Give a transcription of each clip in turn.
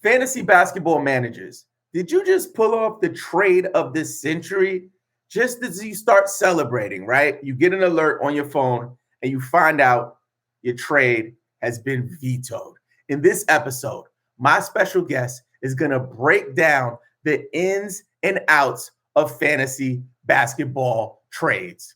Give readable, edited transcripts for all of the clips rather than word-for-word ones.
Fantasy basketball managers, did you just pull off the trade of this century? Just as you start celebrating, right? You get an alert on your phone and you find out your trade has been vetoed. In this episode, my special guest is going to break down the ins and outs of fantasy basketball trades.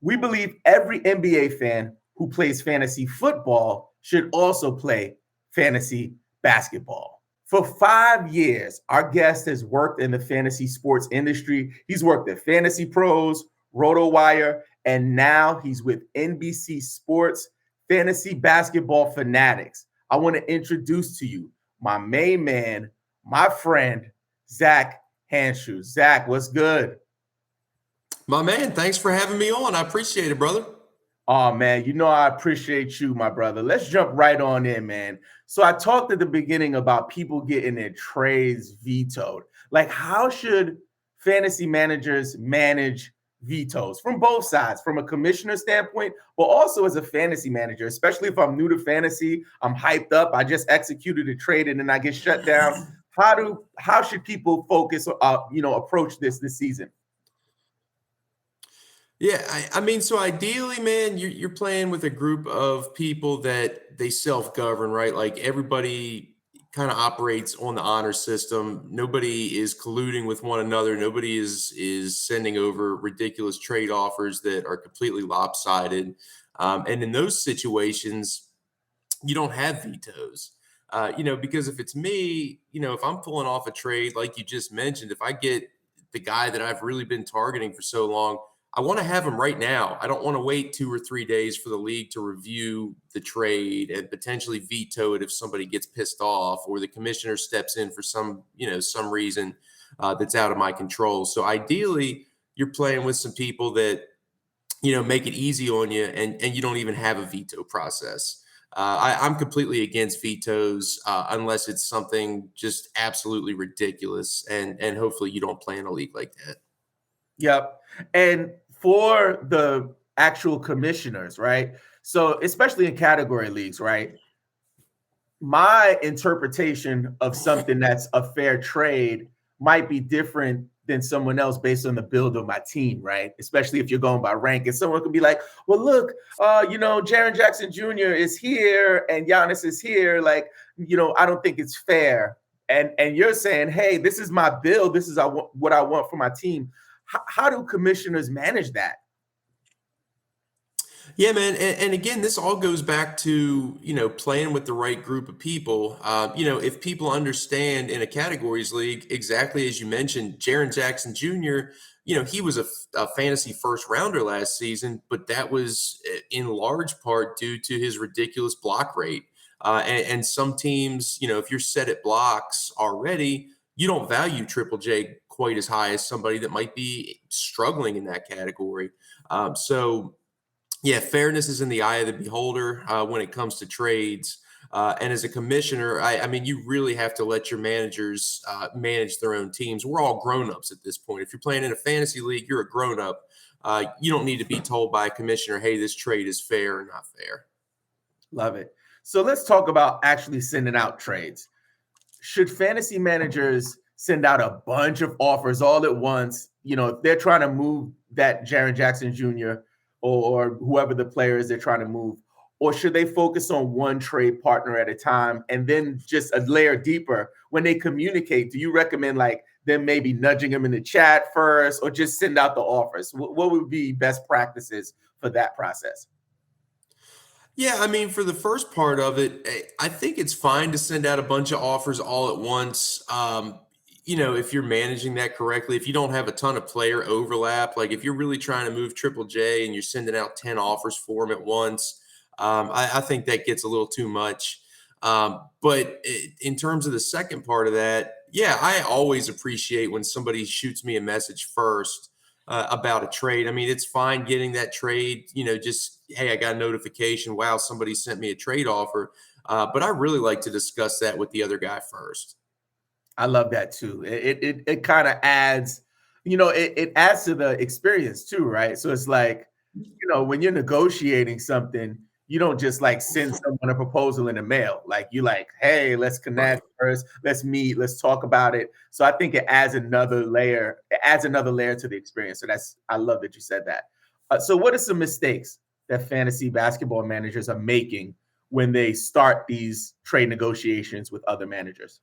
We believe every NBA fan who plays fantasy football should also play fantasy basketball. For 5 years, our guest has worked in the fantasy sports industry. He's worked at Fantasy Pros, RotoWire, and now he's with NBC Sports, Fantasy Basketball Fanatics. I want to introduce to you my main man, my friend, Zak Hanshew. Zak, what's good? My man, thanks for having me on. I appreciate it, brother. Oh, man, you know I appreciate you, my brother. Let's jump right on in, man. So I talked at the beginning about people getting their trades vetoed. Like, how should fantasy managers manage vetoes from both sides, from a commissioner standpoint, but also as a fantasy manager, especially if I'm new to fantasy, I'm hyped up, I just executed a trade and then I get shut down. How should people focus, approach this season? Yeah, I mean, so ideally, man, you're playing with a group of people that they self-govern, right? Like everybody kind of operates on the honor system. Nobody is colluding with one another. Nobody is sending over ridiculous trade offers that are completely lopsided. And in those situations, you don't have vetoes. Because if it's me, if I'm pulling off a trade like you just mentioned, if I get the guy that I've really been targeting for so long, I want to have him right now. I don't want to wait 2 or 3 days for the league to review the trade and potentially veto it if somebody gets pissed off or the commissioner steps in for some reason that's out of my control. So ideally, you're playing with some people that make it easy on you, and you don't even have a veto process. I'm completely against vetoes unless it's something just absolutely ridiculous, and hopefully you don't play in a league like that. Yep. And for the actual commissioners, right? So, especially in category leagues, right? My interpretation of something that's a fair trade might be different than someone else based on the build of my team, right? Especially if you're going by rank. And someone could be like, well, look, Jaren Jackson Jr. is here and Giannis is here. Like, I don't think it's fair. And you're saying, hey, this is my build. This is what I want for my team. How do commissioners manage that? Yeah, man. And again, this all goes back to, playing with the right group of people. If people understand in a categories league, exactly as you mentioned, Jaren Jackson Jr., he was a fantasy first rounder last season, but that was in large part due to his ridiculous block rate. And some teams, if you're set at blocks already, you don't value Triple J quite as high as somebody that might be struggling in that category. Yeah, fairness is in the eye of the beholder when it comes to trades. And as a commissioner, I mean, you really have to let your managers manage their own teams. We're all grown-ups at this point. If you're playing in a fantasy league, you're a grown-up. You don't need to be told by a commissioner, hey, this trade is fair or not fair. Love it. So let's talk about actually sending out trades. Should fantasy managers send out a bunch of offers all at once? If they're trying to move that Jaren Jackson Jr. or whoever the player is they're trying to move, or should they focus on one trade partner at a time and then just a layer deeper when they communicate? Do you recommend like them maybe nudging them in the chat first or just send out the offers? What would be best practices for that process? Yeah, I mean, for the first part of it, I think it's fine to send out a bunch of offers all at once. If you're managing that correctly, if you don't have a ton of player overlap, like if you're really trying to move Triple J and you're sending out 10 offers for him at once, I think that gets a little too much. But in terms of the second part of that, yeah, I always appreciate when somebody shoots me a message first about a trade. I mean, it's fine getting that trade, just, hey, I got a notification. Wow, somebody sent me a trade offer. But I really like to discuss that with the other guy first. I love that too. It kind of adds, it adds to the experience too, right? So it's like, when you're negotiating something, you don't just like send someone a proposal in the mail. Like you like, hey, let's connect first, let's meet, let's talk about it. So I think it adds another layer. It adds another layer to the experience. So I love that you said that. So what are some mistakes that fantasy basketball managers are making when they start these trade negotiations with other managers?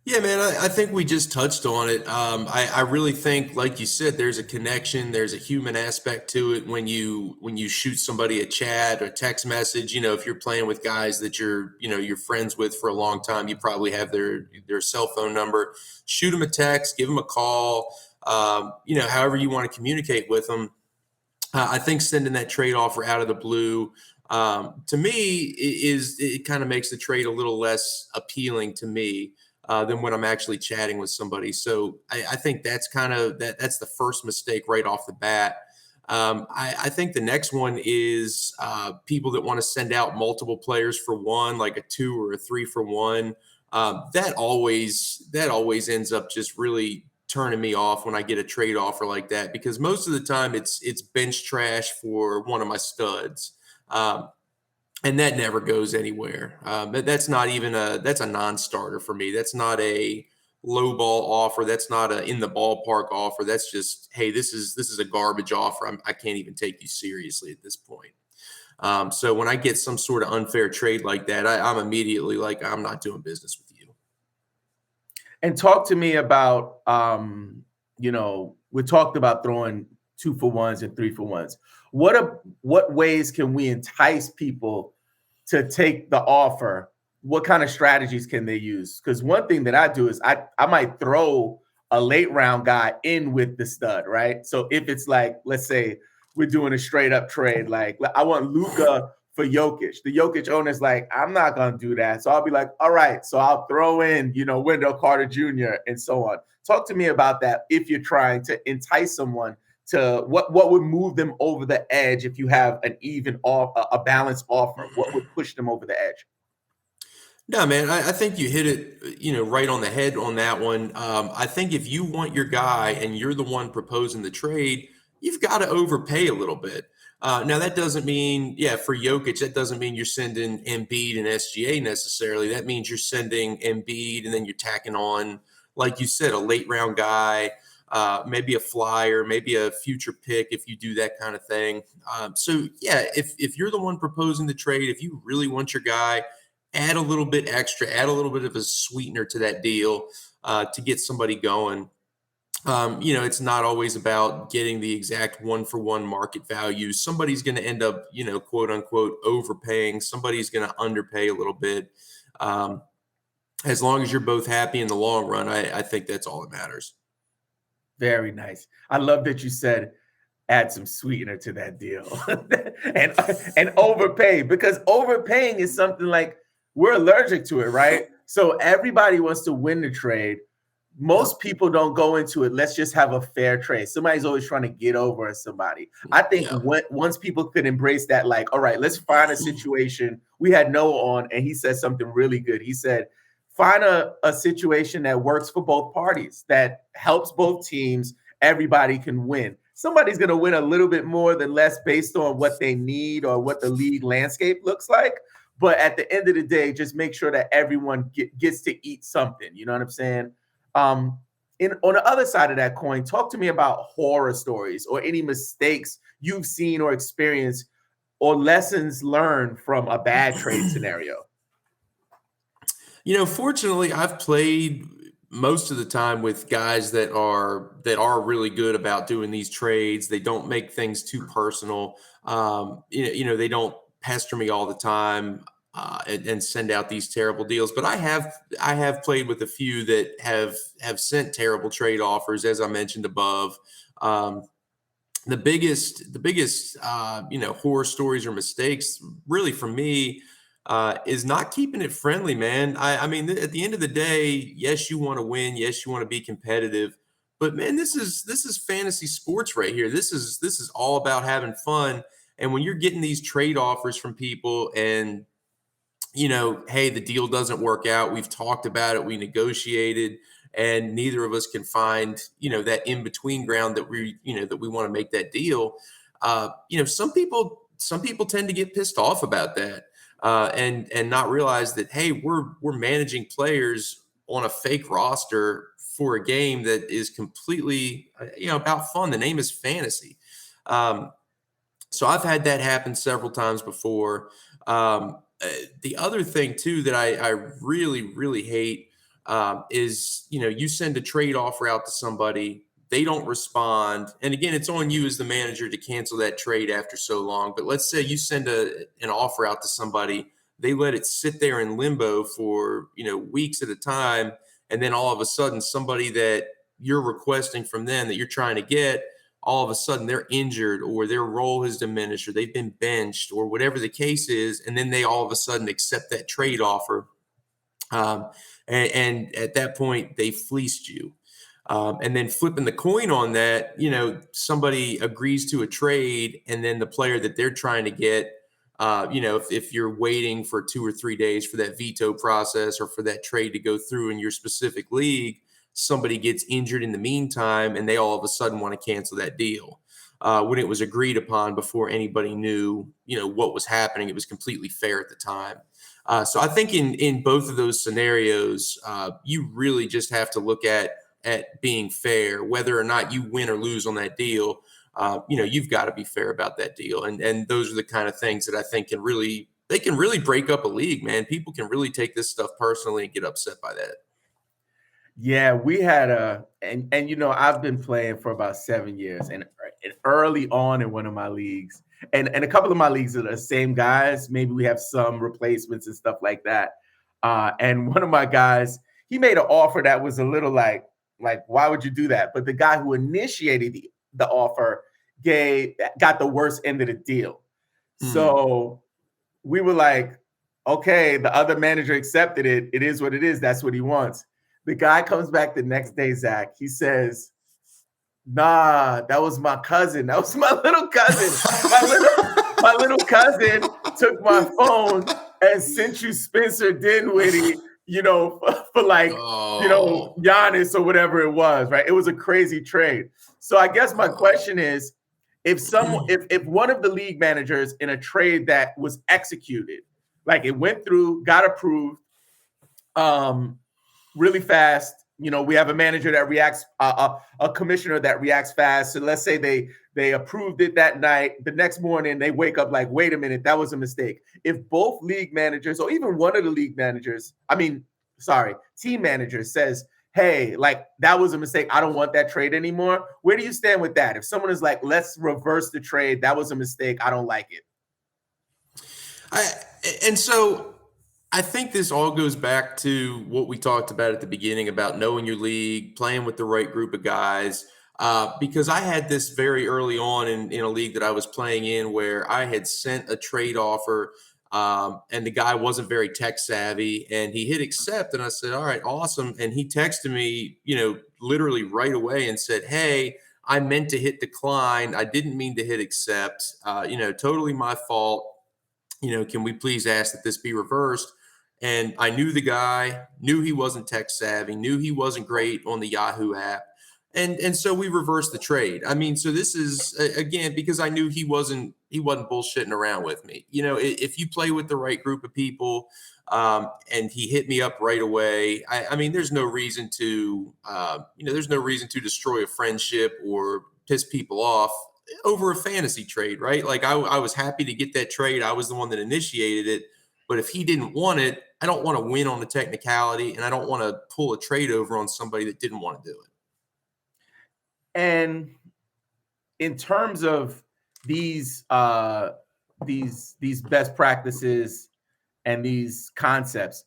Yeah, man, I think we just touched on it. I really think, like you said, there's a connection, there's a human aspect to it when you shoot somebody a chat or text message. If you're playing with guys that you're friends with for a long time, you probably have their cell phone number. Shoot them a text, give them a call. However you want to communicate with them. I think sending that trade offer out of the blue, to me, it kind of makes the trade a little less appealing to me than when I'm actually chatting with somebody. So I think that's that's the first mistake right off the bat. I think the next one is people that want to send out multiple players for one, like a 2 or a 3 for one. That always ends up just really turning me off when I get a trade offer like that, because most of the time it's bench trash for one of my studs. And that never goes anywhere. That's a non-starter for me. That's not a low ball offer. That's not a in the ballpark offer. That's just, hey, this is a garbage offer. I can't even take you seriously at this point. So when I get some sort of unfair trade like that, I'm immediately like, I'm not doing business with you. And talk to me about, we talked about throwing 2 for 1s and 3 for 1s. What ways can we entice people to take the offer? What kind of strategies can they use? Because one thing that I do is I might throw a late round guy in with the stud, right? So if it's like, let's say we're doing a straight up trade, like I want Luka for Jokic. The Jokic owner's like, I'm not going to do that. So I'll be like, all right, so I'll throw in, Wendell Carter Jr. and so on. Talk to me about that if you're trying to entice someone to what would move them over the edge if you have a balanced offer. What would push them over the edge? No, man, I think you hit it, right on the head on that one. I think if you want your guy and you're the one proposing the trade, you've got to overpay a little bit. Now, that doesn't mean, for Jokic, that doesn't mean you're sending Embiid and SGA necessarily. That means you're sending Embiid and then you're tacking on, like you said, a late round guy, maybe a flyer, maybe a future pick if you do that kind of thing. If you're the one proposing the trade, if you really want your guy, add a little bit extra, add a little bit of a sweetener to that deal to get somebody going. It's not always about getting the exact 1 for 1 market value. Somebody's going to end up, quote unquote, overpaying. Somebody's going to underpay a little bit. As long as you're both happy in the long run, I think that's all that matters. Very nice. I love that you said add some sweetener to that deal and overpay, because overpaying is something like we're allergic to it, right? So everybody wants to win the trade. Most people don't go into it, let's just have a fair trade. Somebody's always trying to get over somebody. I think once people could embrace that, like, all right, let's find a situation. We had Noah on, and he said something really good. He said, find a situation that works for both parties, that helps both teams. Everybody can win. Somebody's going to win a little bit more than less based on what they need or what the league landscape looks like. But at the end of the day, just make sure that everyone gets to eat something. You know what I'm saying? On the other side of that coin, talk to me about horror stories or any mistakes you've seen or experienced or lessons learned from a bad trade scenario. Fortunately, I've played most of the time with guys that are really good about doing these trades. They don't make things too personal. They don't pester me all the time and send out these terrible deals. But I have played with a few that have sent terrible trade offers, as I mentioned above. The biggest horror stories or mistakes really for me is not keeping it friendly, man. I mean, at the end of the day, yes, you want to win. Yes, you want to be competitive. But man, this is fantasy sports right here. This is all about having fun. And when you're getting these trade offers from people and, hey, the deal doesn't work out. We've talked about it. We negotiated and neither of us can find, that in between ground that we want to make that deal. Some people some people tend to get pissed off about that, and not realize that, hey, we're managing players on a fake roster for a game that is completely about fun. The name is fantasy. So I've had that happen several times before. The other thing too that I really really hate is you send a trade offer out to somebody, they don't respond, and again, it's on you as the manager to cancel that trade after so long. But let's say you send an offer out to somebody, they let it sit there in limbo for weeks at a time, and then all of a sudden somebody that you're requesting from them, that you're trying to get, all of a sudden they're injured or their role has diminished or they've been benched or whatever the case is, and then they all of a sudden accept that trade offer. And at that point, they fleeced you. And then flipping the coin on that, somebody agrees to a trade, and then the player that they're trying to get, if you're waiting for 2 or 3 days for that veto process or for that trade to go through in your specific league, somebody gets injured in the meantime, and they all of a sudden want to cancel that deal. When it was agreed upon before anybody knew, what was happening, it was completely fair at the time. So I think in both of those scenarios, you really just have to look at being fair, whether or not you win or lose on that deal. You've got to be fair about that deal, and those are the kind of things that I think can really break up a league. Man, people can really take this stuff personally and get upset by that. Yeah, we had and I've been playing for about 7 years, and early on in one of my leagues, and a couple of my leagues are the same guys. Maybe we have some replacements and stuff like that. And one of my guys, he made an offer that was a little like why would you do that? But the guy who initiated the offer got the worst end of the deal. So we were like, okay, the other manager accepted it. It is what it is. That's what he wants. The guy comes back the next day, Zach. He says, nah, that was my cousin. That was my little cousin. my little cousin took my phone and sent you Spencer Dinwiddie, for like, Giannis or whatever it was, right? It was a crazy trade. So I guess my question is, if one of the league managers in a trade that was executed, like it went through, got approved, really fast, we have a manager that reacts, a commissioner that reacts fast. So let's say they approved it that night. The next morning they wake up like, wait a minute, that was a mistake. If both league managers, or even one of the league managers, team manager says, hey, like that was a mistake, I don't want that trade anymore. Where do you stand with that? If someone is like, let's reverse the trade, that was a mistake, I don't like it. I think this all goes back to what we talked about at the beginning about knowing your league, playing with the right group of guys. Because I had this very early on in a league that I was playing in where I had sent a trade offer, and the guy wasn't very tech savvy, and he hit accept, and I said, all right, awesome. And he texted me, literally right away and said, hey, I meant to hit decline. I didn't mean to hit accept. Totally my fault. Can we please ask that this be reversed? And I knew the guy, knew he wasn't tech savvy, knew he wasn't great on the Yahoo app. And so we reversed the trade. I mean, so this is, again, because I knew he wasn't bullshitting around with me. If you play with the right group of people, and he hit me up right away, I mean, there's no reason to destroy a friendship or piss people off over a fantasy trade, right? Like I was happy to get that trade. I was the one that initiated it. But if he didn't want it, I don't want to win on the technicality, and I don't want to pull a trade over on somebody that didn't want to do it. And in terms of these best practices and these concepts,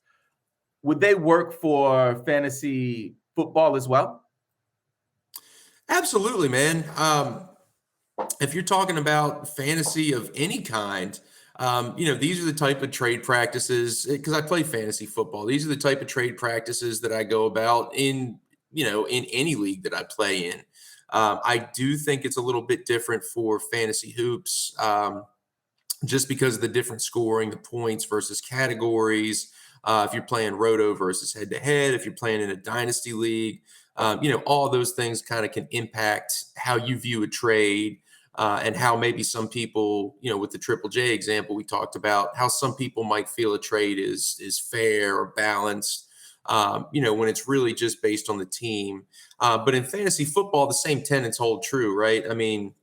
would they work for fantasy football as well? Absolutely, man. If you're talking about fantasy of any kind, these are the type of trade practices, because I play fantasy football. These are the type of trade practices that I go about in any league that I play in. I do think it's a little bit different for fantasy hoops, just because of the different scoring, the points versus categories. If you're playing roto versus head to head, if you're playing in a dynasty league, all those things kind of can impact how you view a trade. and how maybe some people, with the Triple J example, we talked about how some people might feel a trade is fair or balanced, when it's really just based on the team. But in fantasy football, the same tenets hold true, right? I mean,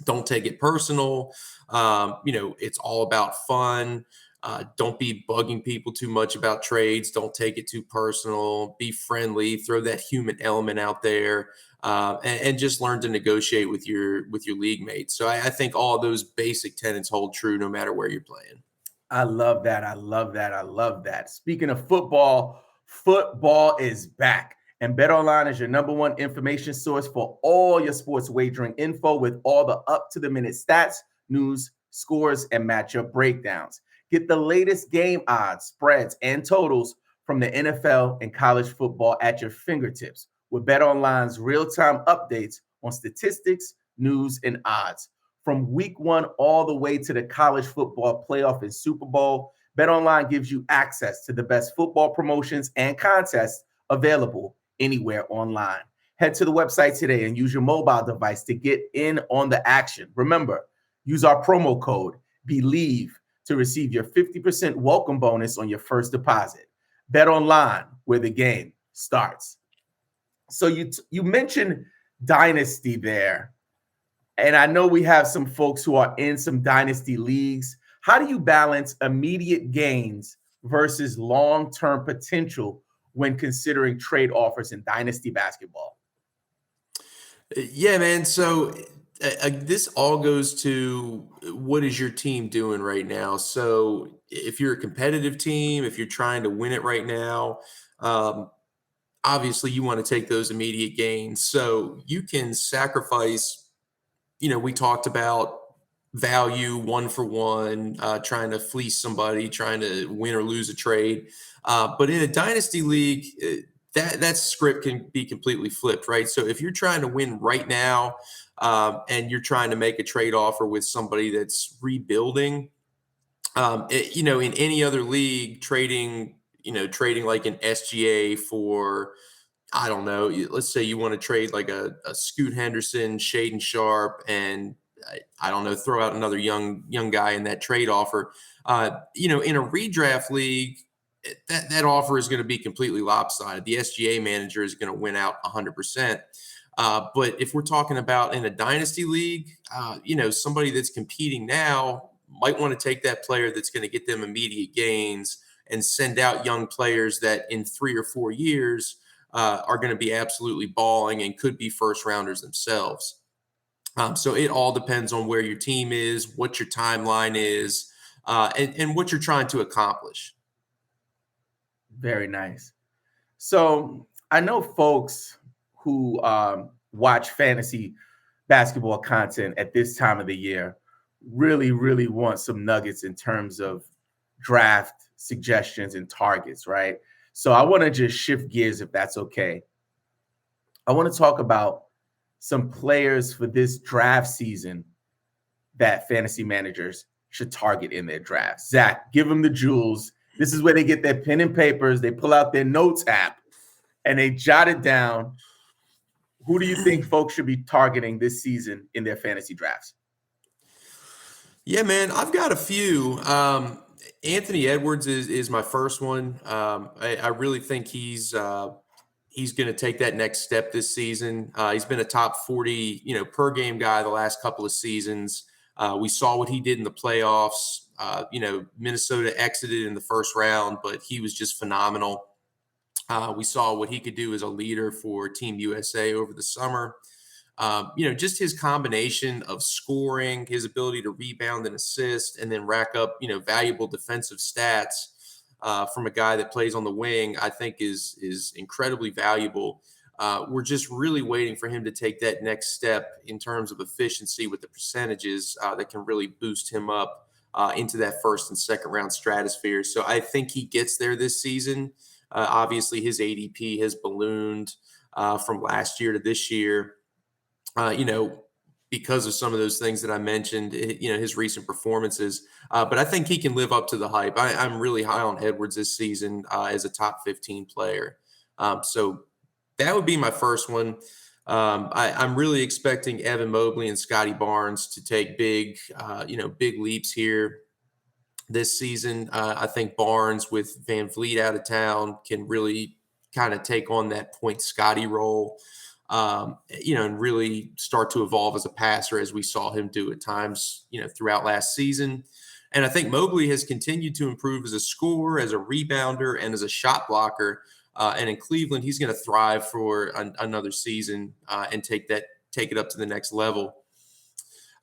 don't take it personal. It's all about fun. Don't be bugging people too much about trades. Don't take it too personal. Be friendly. Throw that human element out there, and just learn to negotiate with your league mates. So I think all of those basic tenets hold true no matter where you're playing. I love that. I love that. I love that. Speaking of football, football is back. And BetOnline is your number one information source for all your sports wagering info with all the up-to-the-minute stats, news, scores, and matchup breakdowns. Get the latest game odds, spreads, and totals from the NFL and college football at your fingertips with BetOnline's real-time updates on statistics, news, and odds. From week 1 all the way to the college football playoff and Super Bowl, BetOnline gives you access to the best football promotions and contests available anywhere online. Head to the website today and use your mobile device to get in on the action. Remember, use our promo code BELIEVE to receive your 50% welcome bonus on your first deposit. BetOnline, where the game starts. So you mentioned Dynasty there. And I know we have some folks who are in some dynasty leagues. How do you balance immediate gains versus long-term potential when considering trade offers in dynasty basketball? Yeah, man. So this all goes to what is your team doing right now? So if you're a competitive team, if you're trying to win it right now, obviously you want to take those immediate gains. So you can sacrifice, we talked about value 1-for-1, trying to fleece somebody, trying to win or lose a trade. But in a dynasty league, that script can be completely flipped, right? So if you're trying to win right now, and you're trying to make a trade offer with somebody that's rebuilding, in any other league, trading like an SGA for, I don't know, let's say you want to trade like a Scoot Henderson, Shaden Sharp, and I don't know, throw out another young guy in that trade offer. In a redraft league, that offer is going to be completely lopsided. The SGA manager is going to win out 100%. But if we're talking about in a dynasty league, somebody that's competing now might want to take that player that's going to get them immediate gains and send out young players that in 3 or 4 years are going to be absolutely balling and could be first rounders themselves. So it all depends on where your team is, what your timeline is, and what you're trying to accomplish. Very nice. So I know folks who watch fantasy basketball content at this time of the year really, really want some nuggets in terms of draft suggestions and targets, right? So I want to just shift gears if that's okay. I want to talk about some players for this draft season that fantasy managers should target in their drafts. Zach, give them the jewels. This is where they get their pen and papers. They pull out their notes app and they jot it down. Who do you think folks should be targeting this season in their fantasy drafts? Yeah, man, I've got a few. Anthony Edwards is my first one. I really think he's going to take that next step this season. He's been a top 40, per game guy the last couple of seasons. We saw what he did in the playoffs. Minnesota exited in the first round, but he was just phenomenal. We saw what he could do as a leader for Team USA over the summer. Just his combination of scoring, his ability to rebound and assist, and then rack up, valuable defensive stats from a guy that plays on the wing, I think is incredibly valuable. We're just really waiting for him to take that next step in terms of efficiency with the percentages that can really boost him up into that first and second round stratosphere. So I think he gets there this season. Obviously, his ADP has ballooned from last year to this year. Because of some of those things that I mentioned, his recent performances. But I think he can live up to the hype. I'm really high on Edwards this season as a top 15 player. So that would be my first one. I'm really expecting Evan Mobley and Scotty Barnes to take big, big leaps here this season. I think Barnes with Van Vliet out of town can really kind of take on that point Scotty role, and really start to evolve as a passer as we saw him do at times, throughout last season. And I think Mobley has continued to improve as a scorer, as a rebounder, and as a shot blocker. And in Cleveland, he's going to thrive for another season and take it up to the next level.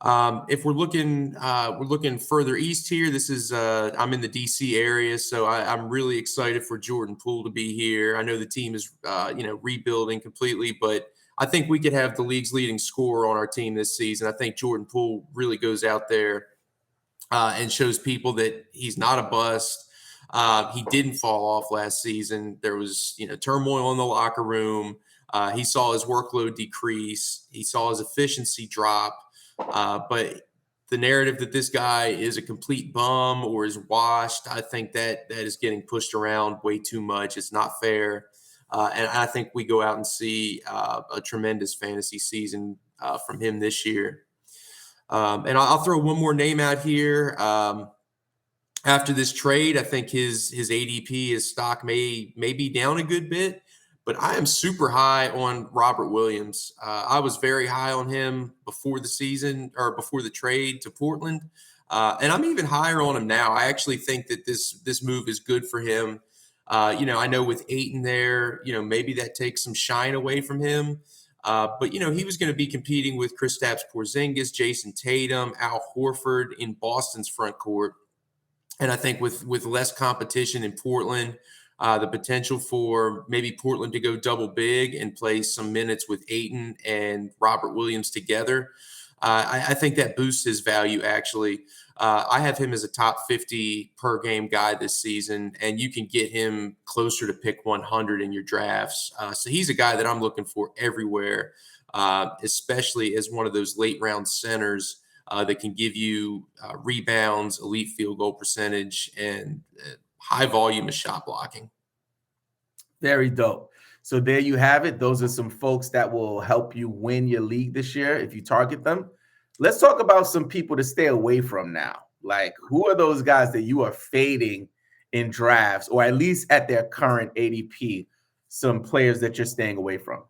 If we're looking further east here, this is I'm in the DC area, so I'm really excited for Jordan Poole to be here. I know the team is rebuilding completely, but I think we could have the league's leading scorer on our team this season. I think Jordan Poole really goes out there and shows people that he's not a bust. He didn't fall off last season. There was turmoil in the locker room. He saw his workload decrease. He saw his efficiency drop. But the narrative that this guy is a complete bum or is washed, I think that is getting pushed around way too much. It's not fair. And I think we go out and see a tremendous fantasy season from him this year. And I'll throw one more name out here. After this trade, I think his ADP, his stock may be down a good bit, but I am super high on Robert Williams. I was very high on him before the season or before the trade to Portland, and I'm even higher on him now. I actually think that this move is good for him. I know with Ayton there, maybe that takes some shine away from him. But he was going to be competing with Kristaps Porzingis, Jason Tatum, Al Horford in Boston's front court. And I think with less competition in Portland, the potential for maybe Portland to go double big and play some minutes with Ayton and Robert Williams together, I think that boosts his value, actually. I have him as a top 50 per game guy this season, and you can get him closer to pick 100 in your drafts. So he's a guy that I'm looking for everywhere, especially as one of those late round centers that can give you rebounds, elite field goal percentage, and high volume of shot blocking. Very dope. So there you have it. Those are some folks that will help you win your league this year if you target them. Let's talk about some people to stay away from now. Like, who are those guys that you are fading in drafts, or at least at their current ADP, some players that you're staying away from?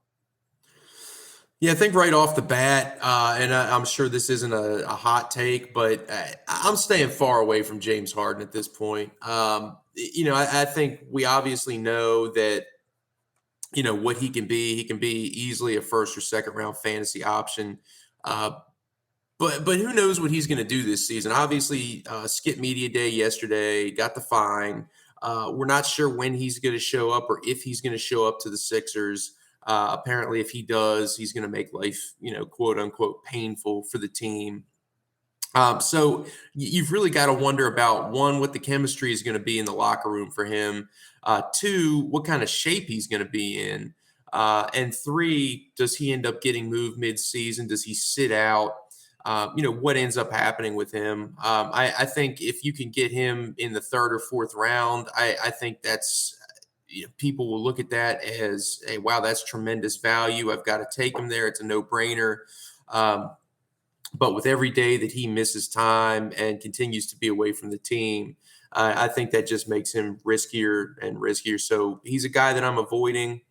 Yeah, I think right off the bat, and I'm sure this isn't a hot take, but I'm staying far away from James Harden at this point. I think we obviously know that, what he can be. He can be easily a first or second round fantasy option. But who knows what he's going to do this season? Obviously, skipped media day yesterday, got the fine. We're not sure when he's going to show up or if he's going to show up to the Sixers. Apparently, if he does, he's going to make life, quote unquote, painful for the team. So you've really got to wonder about, one, what the chemistry is going to be in the locker room for him. Two, what kind of shape he's going to be in. And three, does he end up getting moved mid-season? Does he sit out? What ends up happening with him? I think if you can get him in the third or fourth round, I think that's, people will look at that as, hey, wow, that's tremendous value. I've got to take him there. It's a no-brainer. But with every day that he misses time and continues to be away from the team, I think that just makes him riskier and riskier. So he's a guy that I'm avoiding.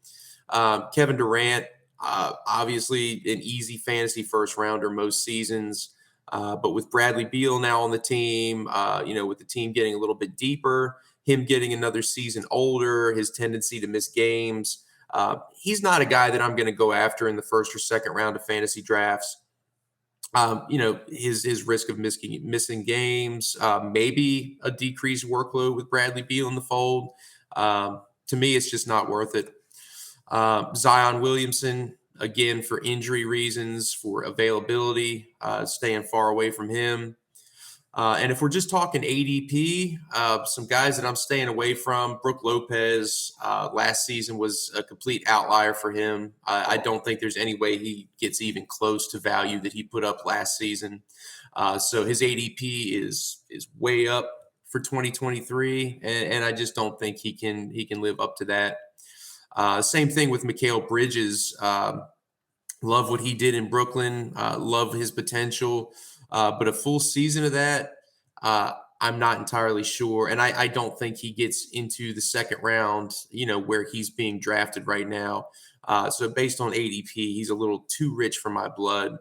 Kevin Durant, obviously an easy fantasy first rounder most seasons. But with Bradley Beal now on the team, with the team getting a little bit deeper, him getting another season older, his tendency to miss games, he's not a guy that I'm going to go after in the first or second round of fantasy drafts. His risk of missing games, maybe a decreased workload with Bradley Beal in the fold. To me, it's just not worth it. Zion Williamson, again, for injury reasons, for availability, staying far away from him. And if we're just talking ADP, some guys that I'm staying away from, Brook Lopez, last season was a complete outlier for him. I don't think there's any way he gets even close to value that he put up last season. So his ADP is way up for 2023, and I just don't think he can live up to that. Same thing with Mikal Bridges. Love what he did in Brooklyn. Love his potential. But a full season of that, I'm not entirely sure. And I don't think he gets into the second round, where he's being drafted right now. So based on ADP, he's a little too rich for my blood.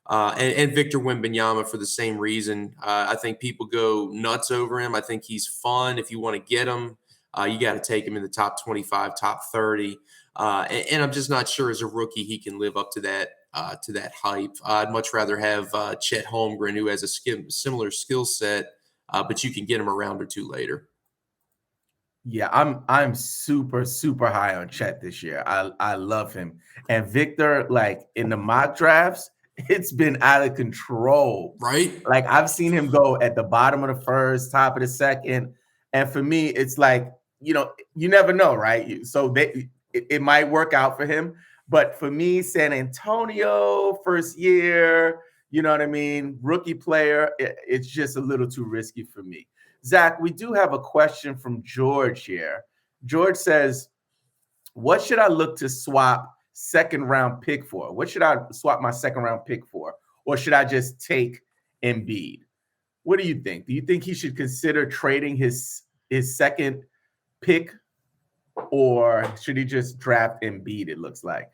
And Victor Wembanyama for the same reason. I think people go nuts over him. I think he's fun. If you want to get him, you got to take him in the top 25, top 30. And I'm just not sure as a rookie he can live up to that hype. I'd much rather have Chet Holmgren, who has a similar skill set, but you can get him a round or two later. Yeah, I'm super super high on Chet this year. I love him. And Victor, like in the mock drafts, it's been out of control. Right? Like I've seen him go at the bottom of the first, top of the second, and for me, it's like you never know, right? So it might work out for him, but for me, San Antonio first year, you know what I mean, rookie player, it's just a little too risky for me. Zach, we do have a question from George here. George says, what should I look to swap second round pick for? What should I swap my second round pick for? Or should I just take Embiid? What do you think? Do you think he should consider trading his second pick, or should he just draft Embiid, it looks like?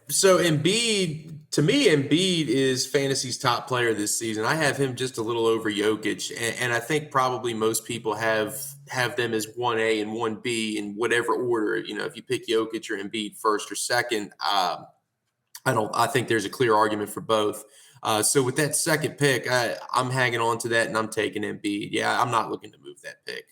So Embiid, to me, Embiid is fantasy's top player this season. I have him just a little over Jokic, and I think probably most people have them as 1A and 1B in whatever order. If you pick Jokic or Embiid first or second, I think there's a clear argument for both. So with that second pick, I'm hanging on to that, and I'm taking Embiid. Yeah, I'm not looking to move that pick.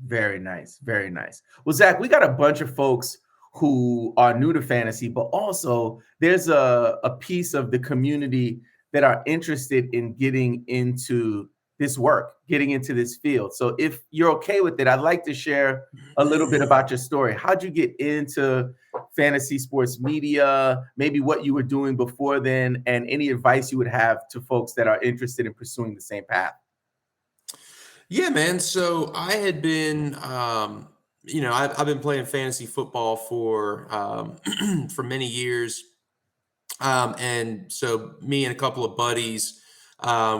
Very nice. Very nice. Well, Zach, we got a bunch of folks who are new to fantasy, but also there's a piece of the community that are interested in getting into this work, getting into this field. So if you're okay with it, I'd like to share a little bit about your story. How'd you get into fantasy sports media, maybe what you were doing before then, and any advice you would have to folks that are interested in pursuing the same path? Yeah, man. So I had been, I've been playing fantasy football for for many years, and so me and a couple of buddies,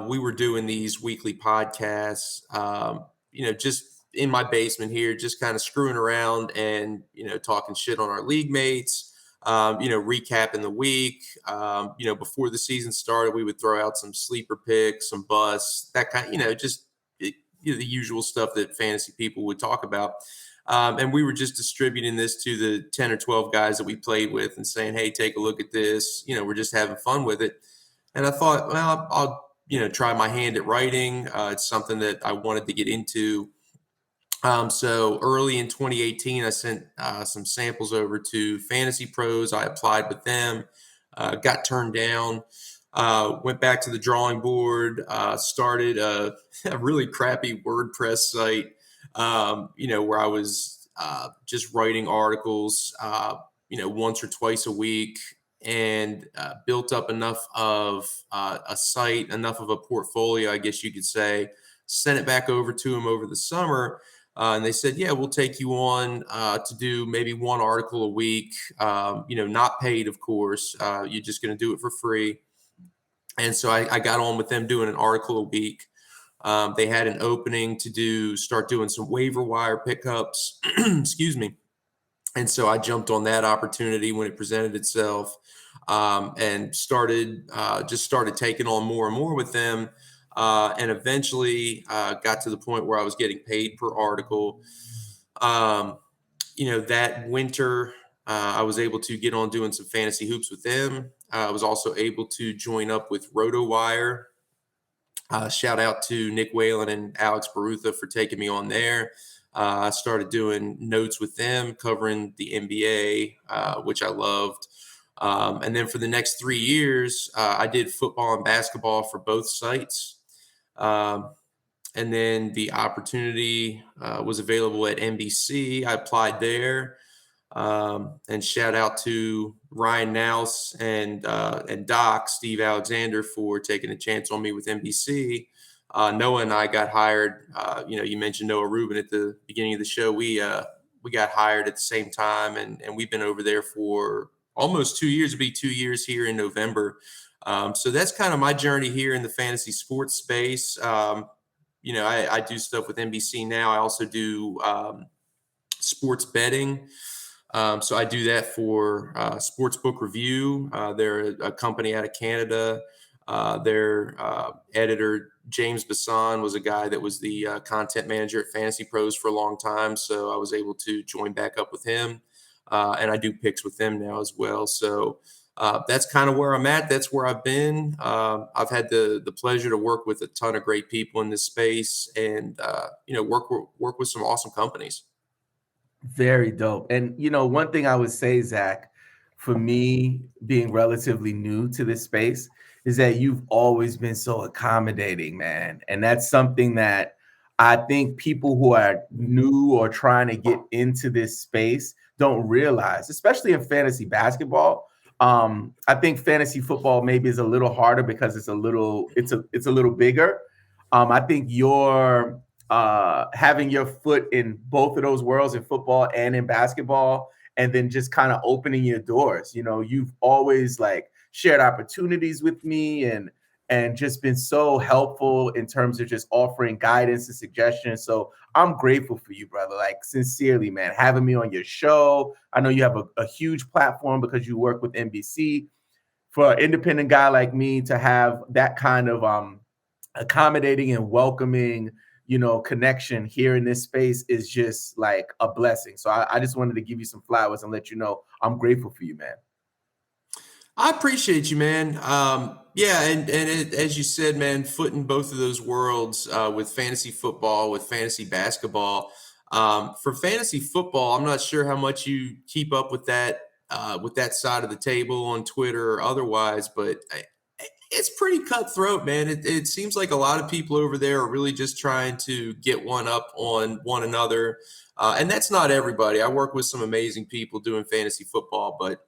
we were doing these weekly podcasts. Just in my basement here, just kind of screwing around and talking shit on our league mates. Recapping the week. Before the season started, we would throw out some sleeper picks, some busts, that kind. Just the usual stuff that fantasy people would talk about. And we were just distributing this to the 10 or 12 guys that we played with and saying, hey, take a look at this. We're just having fun with it. And I thought, well, I'll try my hand at writing. It's something that I wanted to get into. So early in 2018, I sent some samples over to Fantasy Pros. I applied with them, got turned down. Went back to the drawing board, started a really crappy WordPress site, where I was just writing articles, once or twice a week, and built up enough of a site, enough of a portfolio, I guess you could say. Sent it back over to them over the summer. And they said, yeah, we'll take you on to do maybe one article a week, not paid, of course. You're just going to do it for free. And so I got on with them doing an article a week. They had an opening to start doing some waiver wire pickups, excuse me. And so I jumped on that opportunity when it presented itself, and started taking on more and more with them. And eventually got to the point where I was getting paid per article. That winter, I was able to get on doing some fantasy hoops with them. I was also able to join up with RotoWire. Shout out to Nick Whalen and Alex Barutha for taking me on there. I started doing notes with them, covering the NBA, which I loved. And then for the next 3 years, I did football and basketball for both sites. And then the opportunity was available at NBC. I applied there. And shout out to Ryan Nouse and Doc, Steve Alexander, for taking a chance on me with NBC. Noah and I got hired. You mentioned Noah Rubin at the beginning of the show. We got hired at the same time, and we've been over there for almost 2 years. It'll be 2 years here in November. So that's kind of my journey here in the fantasy sports space. I do stuff with NBC now. I also do sports betting. So I do that for Sportsbook Review. They're a company out of Canada. Their editor, James Bassan, was a guy that was the content manager at Fantasy Pros for a long time. So I was able to join back up with him. And I do picks with them now as well. So that's kind of where I'm at. That's where I've been. I've had the pleasure to work with a ton of great people in this space, and work with some awesome companies. Very dope. And one thing I would say, Zach, for me being relatively new to this space, is that you've always been so accommodating, man. And that's something that I think people who are new or trying to get into this space don't realize, especially in fantasy basketball. I think fantasy football maybe is a little harder because it's a little bigger. I think you're having your foot in both of those worlds, in football and in basketball, and then just kind of opening your doors. You've always like shared opportunities with me and just been so helpful in terms of just offering guidance and suggestions. So I'm grateful for you, brother. Like, sincerely, man, having me on your show. I know you have a huge platform because you work with NBC. For an independent guy like me to have that kind of accommodating and welcoming connection here in this space is just like a blessing. So I just wanted to give you some flowers and let you know I'm grateful for you, man. I appreciate you, man. Yeah, and as you said, man, foot in both of those worlds with fantasy football, with fantasy basketball. For fantasy football, I'm not sure how much you keep up with that side of the table on Twitter or otherwise, but it's pretty cutthroat, man. It seems like a lot of people over there are really just trying to get one up on one another. And that's not everybody. I work with some amazing people doing fantasy football, but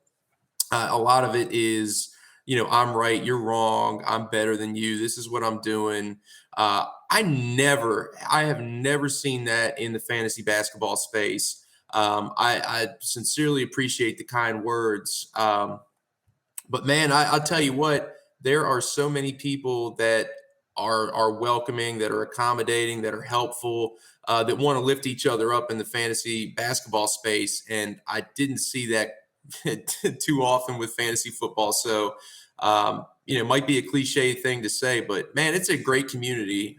a lot of it is, I'm right, you're wrong, I'm better than you, this is what I'm doing. I have never seen that in the fantasy basketball space. I sincerely appreciate the kind words. But man, I'll tell you what, there are so many people that are welcoming, that are accommodating, that are helpful, that want to lift each other up in the fantasy basketball space. And I didn't see that too often with fantasy football. So, it might be a cliche thing to say, but man, it's a great community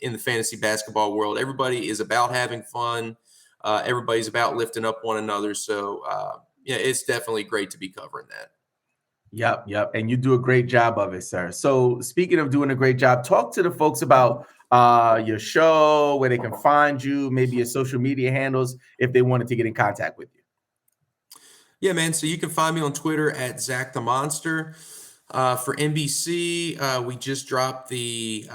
in the fantasy basketball world. Everybody is about having fun. Everybody's about lifting up one another. So, it's definitely great to be covering that. Yep. And you do a great job of it, sir. So speaking of doing a great job, talk to the folks about your show, where they can find you, maybe your social media handles, if they wanted to get in contact with you. Yeah, man. So you can find me on Twitter at Zach the Monster. For NBC, we just dropped the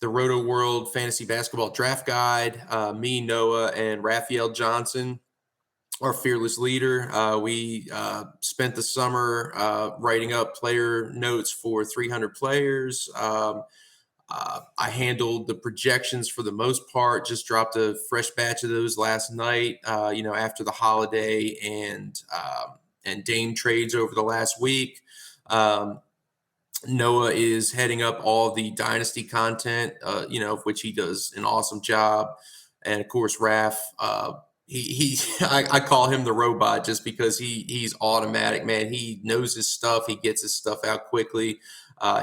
Roto World Fantasy Basketball Draft Guide. Me, Noah, and Raphael Johnson, our fearless leader. We spent the summer writing up player notes for 300 players. I handled the projections for the most part, just dropped a fresh batch of those last night, after the holiday and Dame trades over the last week. Noah is heading up all the dynasty content, of which he does an awesome job. And of course, Raph, I call him the robot just because he's automatic, man. He knows his stuff. He gets his stuff out quickly.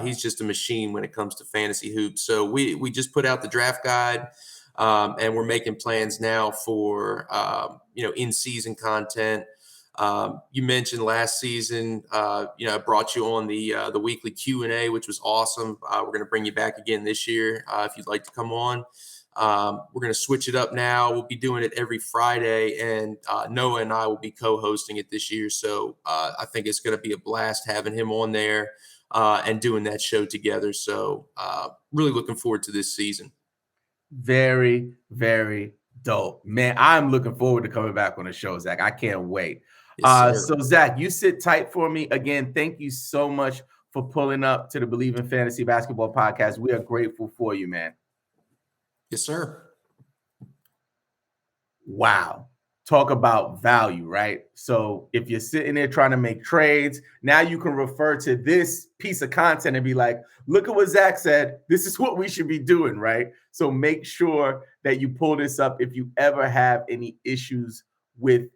He's just a machine when it comes to fantasy hoops. So we just put out the draft guide, and we're making plans now for in-season content. You mentioned last season, I brought you on the weekly Q&A, which was awesome. We're going to bring you back again this year if you'd like to come on. We're going to switch it up now. We'll be doing it every Friday, and Noah and I will be co-hosting it this year. So I think it's going to be a blast having him on there and doing that show together. So really looking forward to this season. Very, very dope, man. I'm looking forward to coming back on the show, Zach. I can't wait. Yes, so Zach, you sit tight for me again. Thank you so much for pulling up to the Believe in Fantasy Basketball podcast. We are grateful for you, man. Yes, sir. Wow. talk about value, right? So if you're sitting there trying to make trades, now you can refer to this piece of content and be like, look at what Zach said. This is what we should be doing, right? So make sure that you pull this up if you ever have any issues with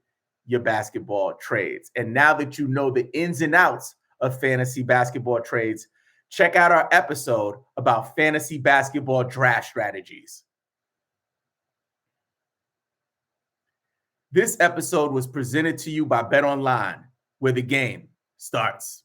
your basketball trades. And now that you know the ins and outs of fantasy basketball trades, check out our episode about fantasy basketball draft strategies. This episode was presented to you by BetOnline, where the game starts.